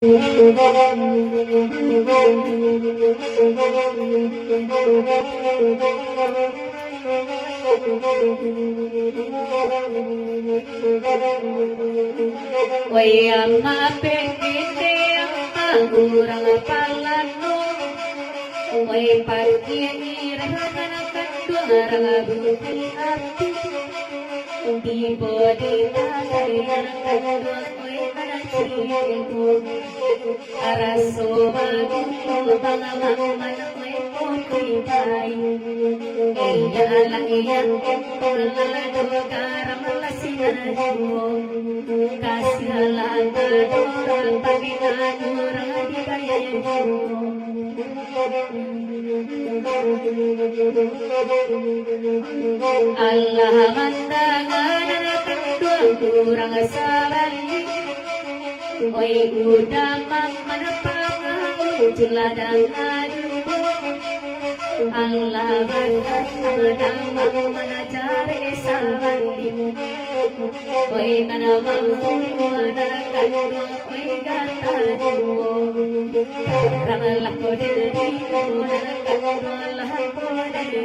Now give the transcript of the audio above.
Wayama pengite kurang palano, way pagkiri hanakan dua buti api, di bodi tagayan kadua way anasiku, araso bagu bangamang manaway putri bayu, iya lang iya tulado karamalasinadu. Kasihalan orang paginahan orang di kayayan Allah mandangan kedua kurang sabali oi udamang manapang jeladang adu Allah mandangan manacari sabali oi manamang manakanu oi gatanu ramalak ko diri manakanu Allah ko diri